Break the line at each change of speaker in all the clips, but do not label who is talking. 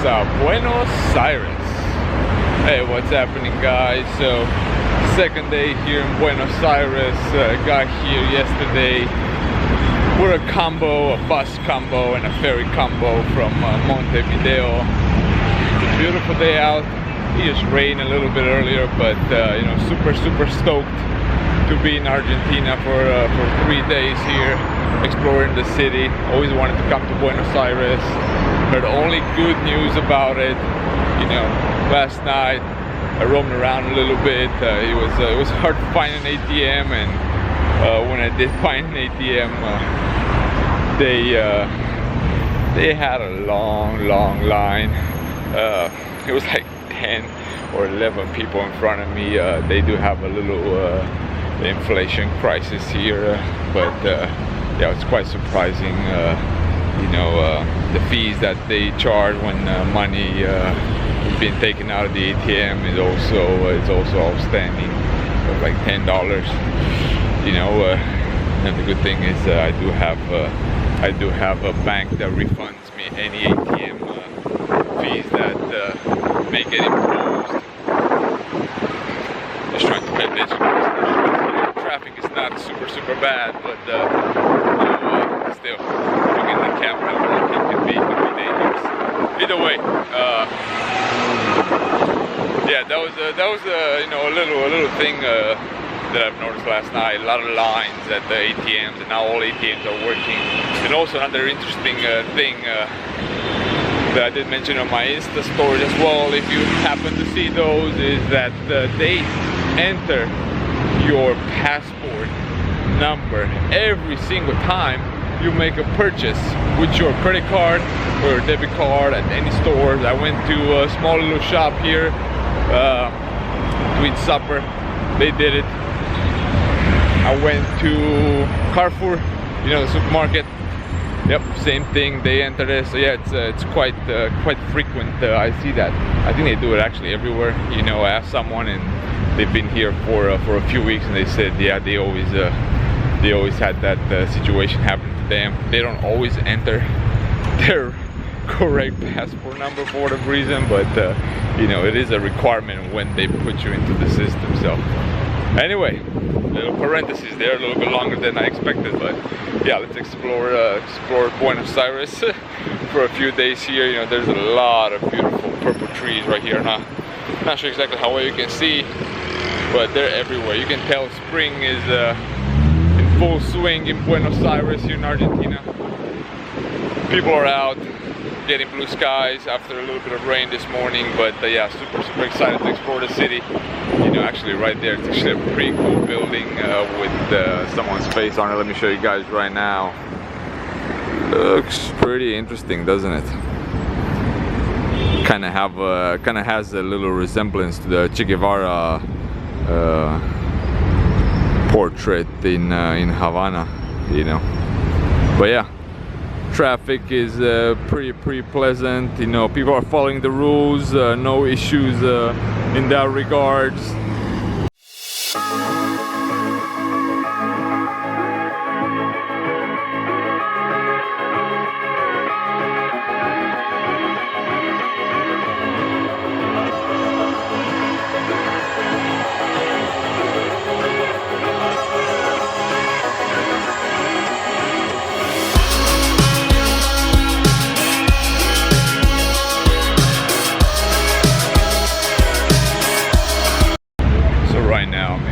Buenos Aires. Hey, what's happening, guys? So, second day here in Buenos Aires. Got here yesterday with a combo, a bus combo and a ferry combo from Montevideo. It's a beautiful day out. It just rained a little bit earlier, but you know, super stoked to be in Argentina for 3 days here, exploring the city. Always wanted to come to Buenos Aires. Heard only good news about it. You know, last night I roamed around a little bit. It was hard to find an ATM, and when I did find an ATM, they had a long line. It was like 10 or 11 people in front of me. They do have a little inflation crisis here, but yeah, it's quite surprising. You know, the fees that they charge when money is being taken out of the ATM is also outstanding, of like $10. You know, and the good thing is I do have a bank that refunds me any ATM fees that may get imposed. Just trying to pay attention. Traffic is not super bad, but you know, still looking at the camera, it can be dangerous. Either way, yeah, that was you know, a little thing that I've noticed last night. A lot of lines at the ATMs, and now all ATMs are working. And also another interesting thing that I did mention on my Insta stories as well, if you happen to see those, is that they enter your passport number every single time you make a purchase with your credit card or debit card at any stores. I went to a small little shop here to eat supper. They did it. I went to Carrefour, you know, the supermarket. Yep, same thing. They enter this. So yeah, it's quite frequent. I see that. I think they do it actually everywhere. You know, I asked someone, and they've been here for a few weeks, and they said, yeah, they always had that situation happen to them. They don't always enter their correct passport number for whatever reason, but you know, it is a requirement when they put you into the system. So anyway, little parentheses there, a little bit longer than I expected, but yeah, let's explore Buenos Aires for a few days here. You know, there's a lot of beautiful purple trees right here. Not sure exactly how well you can see, but they're everywhere. You can tell spring is in full swing in Buenos Aires here in Argentina. People are out getting blue skies after a little bit of rain this morning, but yeah, super excited to explore the city. You know, actually right there, it's actually a pretty cool building with someone's face on it. Let me show you guys right now. Looks pretty interesting, doesn't it? Kind of has a little resemblance to the Che Guevara portrait in Havana, you know. But yeah, traffic is pretty pleasant. You know, people are following the rules. No issues in that regards.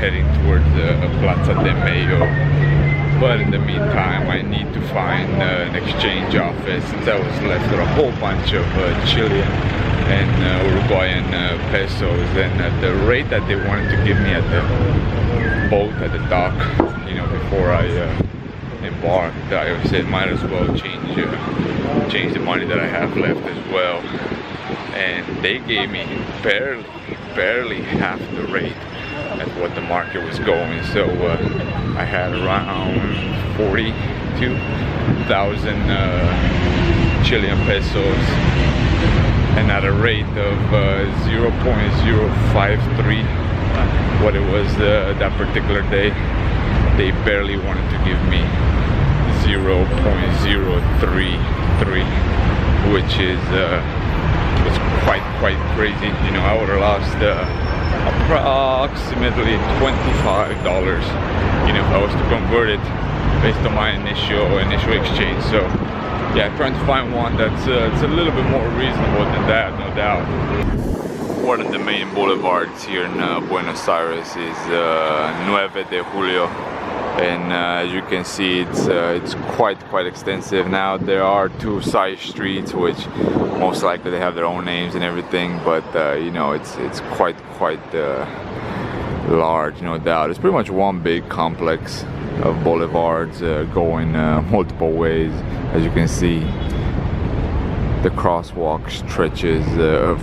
Heading towards Plaza de Mayo, but in the meantime I need to find an exchange office, since I was left with a whole bunch of Chilean and Uruguayan pesos, and at the rate that they wanted to give me at the boat, at the dock, you know, before I embarked, I said might as well change the money that I have left as well, and they gave me barely half the rate at what the market was going. So I had around 42,000 Chilean pesos, and at a rate of 0.053, what it was that particular day, they barely wanted to give me 0.033, which is was quite crazy. You know, I would have lost approximately $25, you know, if I was to convert it based on my initial exchange. So yeah, trying to find one that's it's a little bit more reasonable than that, no doubt. One of the main boulevards here in Buenos Aires is 9 de Julio, and as you can see, it's quite extensive. Now there are 2 side streets which most likely they have their own names and everything, but you know, it's quite large, no doubt. It's pretty much one big complex of boulevards going multiple ways. As you can see, the crosswalk stretches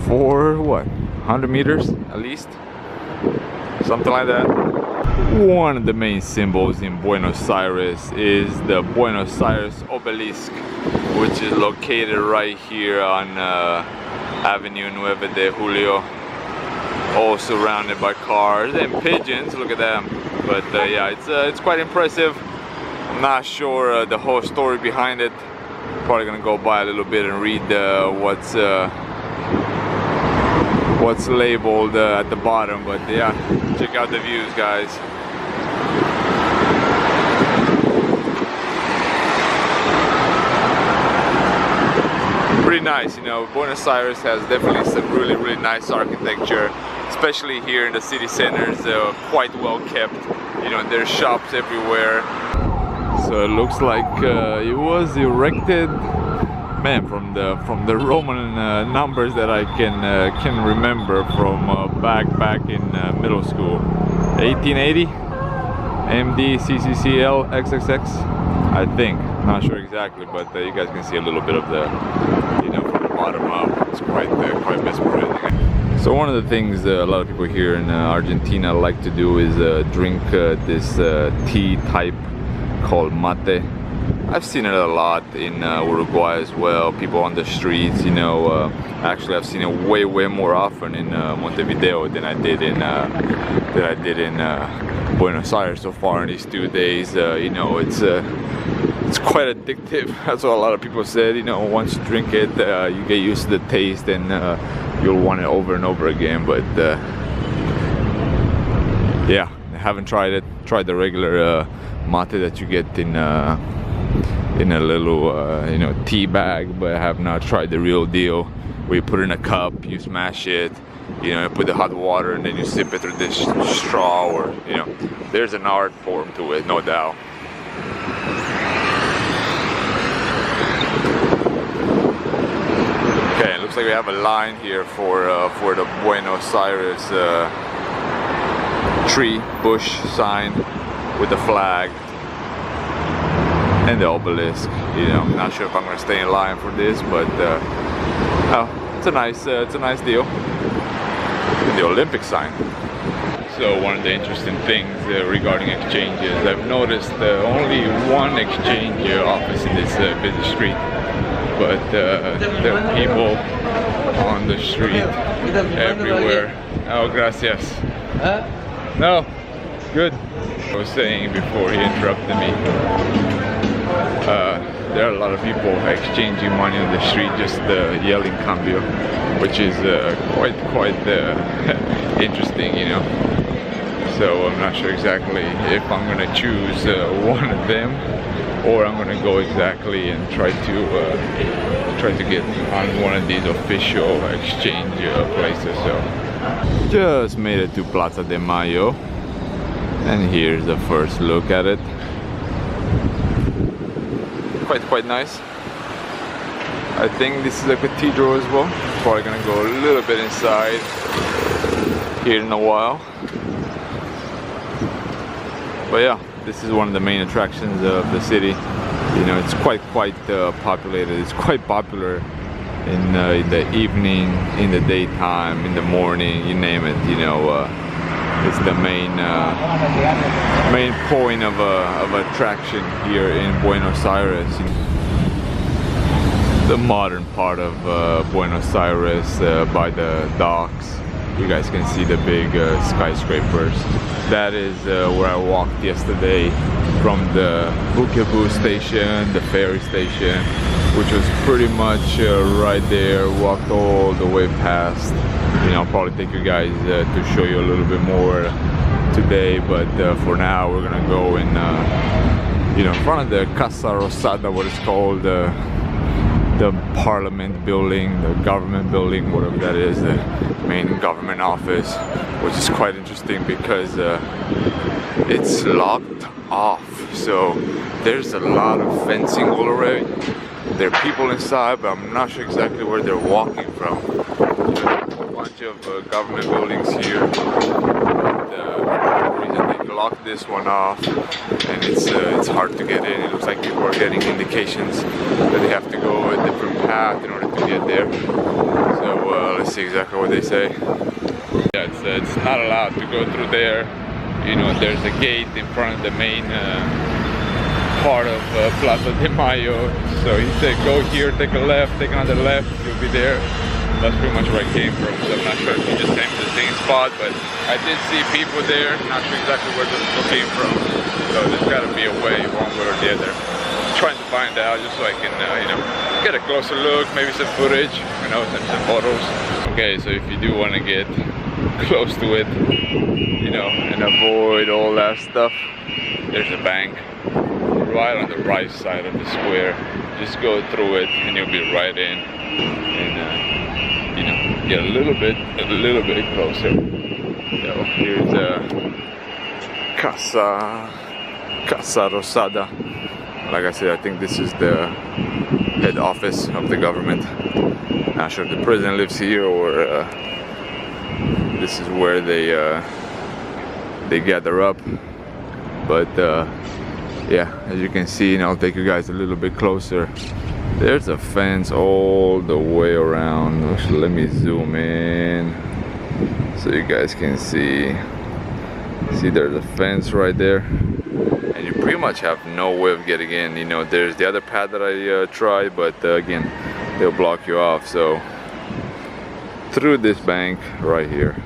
for what, 100 meters at least, something like that. One of the main symbols in Buenos Aires is the Buenos Aires obelisk, which is located right here on Avenue 9 de Julio, all surrounded by cars and pigeons. Look at them. But yeah, it's quite impressive. I'm not sure the whole story behind it. Probably gonna go by a little bit and read what's labeled at the bottom. But yeah, check out the views, guys. Pretty nice, you know. Buenos Aires has definitely some really nice architecture, especially here in the city centers. Quite well kept, you know. There's shops everywhere. So it looks like it was erected, man, from the Roman numbers that I can remember from back in middle school. 1880, MD CCCL XXX, I think. Not sure exactly, but you guys can see a little bit of the, you know, from the bottom up. It's quite mesmerizing. So one of the things a lot of people here in Argentina like to do is drink this tea type called mate. I've seen it a lot in Uruguay as well. People on the streets, you know. Actually, I've seen it way more often in Montevideo than I did in Buenos Aires so far in these 2 days. You know, it's quite addictive. That's what a lot of people said. You know, once you drink it, you get used to the taste, and you'll want it over and over again. But yeah, I haven't tried it. Tried the regular mate that you get in a little you know, tea bag, but I have not tried the real deal, where you put it in a cup, you smash it, you know, you put the hot water, and then you sip it through this straw. Or, you know, there's an art form to it, no doubt. Okay, it looks like we have a line here for the Buenos Aires tree bush sign with the flag and the obelisk. You know, I'm not sure if I'm gonna stay in line for this, but oh, it's a nice deal. And the Olympic sign. So one of the interesting things regarding exchanges, I've noticed only one exchange office in this busy street, but there are people on the street everywhere. Oh, gracias. No, good. I was saying before he interrupted me, there are a lot of people exchanging money on the street, just yelling cambio, which is quite interesting, you know. So I'm not sure exactly if I'm gonna choose one of them, or I'm gonna go exactly and try to get on one of these official exchange places. So just made it to Plaza de Mayo, and here's the first look at it. Quite nice. I think this is a cathedral as well. Probably gonna go a little bit inside here in a while. But yeah, this is one of the main attractions of the city. You know, it's quite populated. It's quite popular in the evening, in the daytime, in the morning, you name it. You know, it's the main point of attraction here in Buenos Aires. The modern part of Buenos Aires by the docks. You guys can see the big skyscrapers. That is where I walked yesterday from the Buquebus station, the ferry station, which was pretty much right there. Walked all the way past. You know, I'll probably take you guys to show you a little bit more today, but for now we're gonna go in you know, in front of the Casa Rosada, what it's called, the parliament building, the government building, whatever that is, the main government office, which is quite interesting because it's locked off. So there's a lot of fencing all around. There are people inside, but I'm not sure exactly where they're walking from. There's a whole bunch of government buildings here. For some reason they locked this one off, and it's hard to get in. It looks like people are getting indications that they have to go a different path in order to get there. So let's see exactly what they say. Yeah, it's not allowed to go through there. You know, there's a gate in front of the main part of Plaza de Mayo. So he said, go here, take a left, take another left, you'll be there. That's pretty much where I came from. So I'm not sure if he just came to the same spot, but I did see people there. Not sure exactly where those people came from. So there's got to be a way, one way or the other. I'm trying to find out just so I can, you know, get a closer look, maybe some footage, you know, some photos. Okay, so if you do want to get close to it, you know, and avoid all that stuff, there's a bank right on the right side of the square. Just go through it and you'll be right in, and you know, get a little bit closer. So here's Casa Rosada. Like I said, I think this is the head office of the government. Not sure if the president lives here or this is where they gather up. But yeah, as you can see, and I'll take you guys a little bit closer. There's a fence all the way around. Actually, let me zoom in so you guys can see. See, there's a fence right there, and you pretty much have no way of getting in. You know, there's the other path that I tried, but again, they'll block you off. So through this bank right here,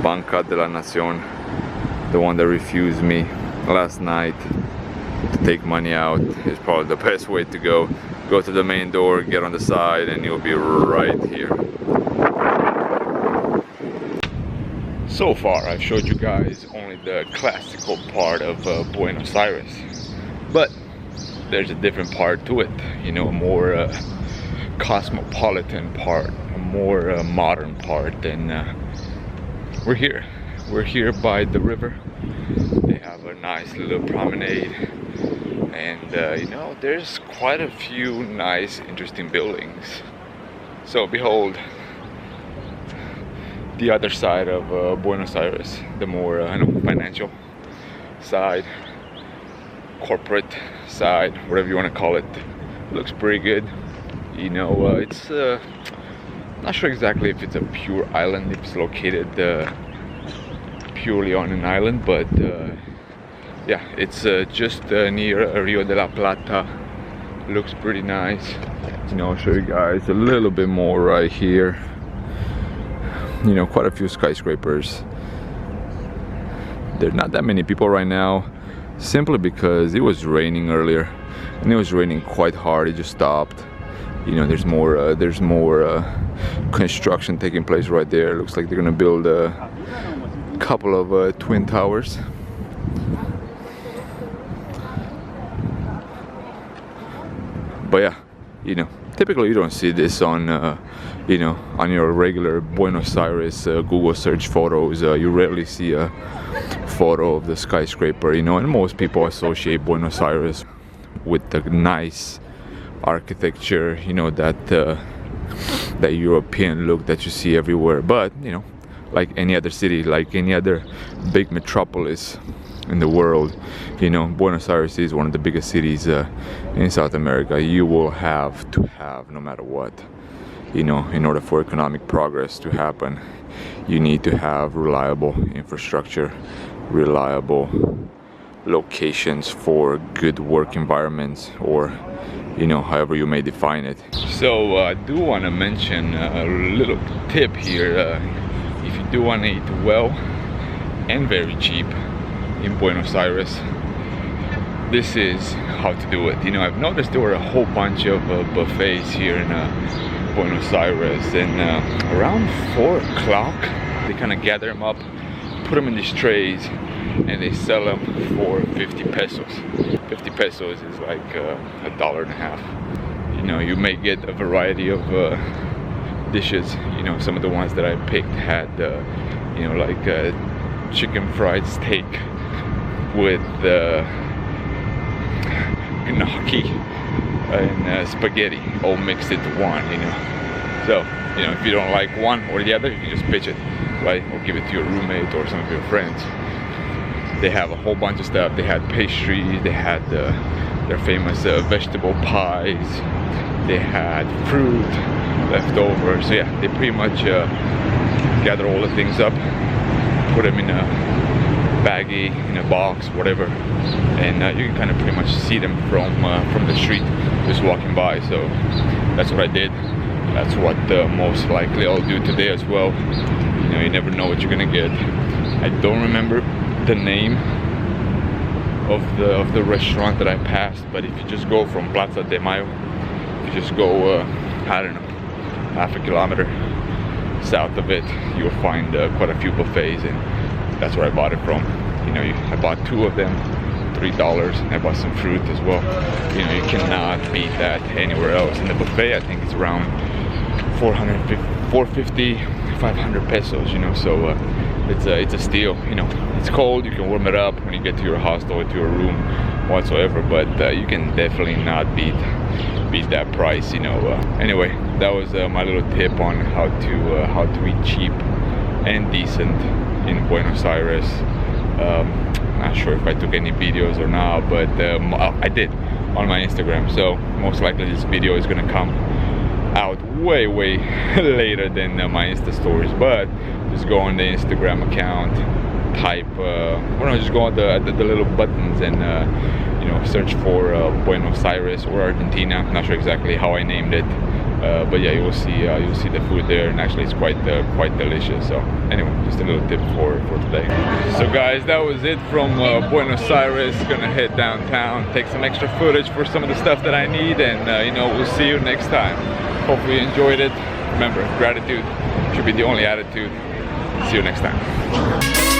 Banca de la Nación, the one that refused me last night to take money out, is probably the best way to go. Go to the main door, get on the side, and you'll be right here. So far I've showed you guys only the classical part of Buenos Aires, but there's a different part to it, you know, a more cosmopolitan part, a more modern part, and we're here by the river. They have a nice little promenade, and you know, there's quite a few nice, interesting buildings. So behold, the other side of Buenos Aires, the more financial side, corporate side, whatever you want to call it. Looks pretty good. You know, it's not sure exactly if it's a pure island, if it's located purely on an island, but yeah, it's just near Rio de la Plata. Looks pretty nice. You know, I'll show you guys a little bit more right here. You know, quite a few skyscrapers. There's not that many people right now, simply because it was raining earlier, and it was raining quite hard. It just stopped. You know, there's more construction taking place right there. It looks like they're gonna build a couple of twin towers. But yeah, you know, typically you don't see this on you know, on your regular Buenos Aires Google search photos. You rarely see a photo of the skyscraper, you know, and most people associate Buenos Aires with the nice architecture, you know, that that European look that you see everywhere. But you know, like any other city, like any other big metropolis in the world, you know, Buenos Aires is one of the biggest cities in South America. You will have to have, no matter what, you know, in order for economic progress to happen, you need to have reliable infrastructure, reliable locations for good work environments, or, you know, however you may define it. So I do want to mention a little tip here. If you do want to eat well and very cheap in Buenos Aires, this is how to do it. You know, I've noticed there were a whole bunch of buffets here in Buenos Aires, and around 4 o'clock they kind of gather them up, put them in these trays, and they sell them for 50 pesos. 50 pesos is like $1.50. You know, you may get a variety of dishes. You know, some of the ones that I picked had you know, like chicken fried steak with gnocchi and spaghetti all mixed into one, you know. So, you know, if you don't like one or the other, you can just pitch it, right? Or give it to your roommate or some of your friends. They have a whole bunch of stuff. They had pastries, they had their famous vegetable pies, they had fruit left over. So yeah, they pretty much gather all the things up, put them in a baggie, in a box, whatever, and you can kind of pretty much see them from the street just walking by. So that's what I did. That's what most likely I'll do today as well. You know, you never know what you're gonna get. I don't remember the name of the restaurant that I passed, but if you just go from Plaza de Mayo, if you just go I don't know, half a kilometer south of it, you'll find quite a few buffets, and that's where I bought it from. You know, I bought 2 of them, $3, and I bought some fruit as well. You know, you cannot beat that anywhere else. In the buffet, I think it's around 450, 500 pesos, you know, so it's a steal. You know, it's cold, you can warm it up when you get to your hostel or to your room whatsoever, but you can definitely not beat that price, you know. Anyway, that was my little tip on how to eat cheap and decent in Buenos Aires. Not sure if I took any videos or not, but I did on my Instagram, so most likely this video is gonna come out way later than my Insta stories. But just go on the Instagram account, type just go on the little buttons and you know, search for Buenos Aires or Argentina. I'm not sure exactly how I named it, but yeah, you'll see the food there, and actually it's quite delicious. So anyway, just a little tip for today. So guys, that was it from Buenos Aires. Gonna head downtown, take some extra footage for some of the stuff that I need, and you know, we'll see you next time. Hopefully you enjoyed it. Remember, gratitude should be the only attitude. See you next time.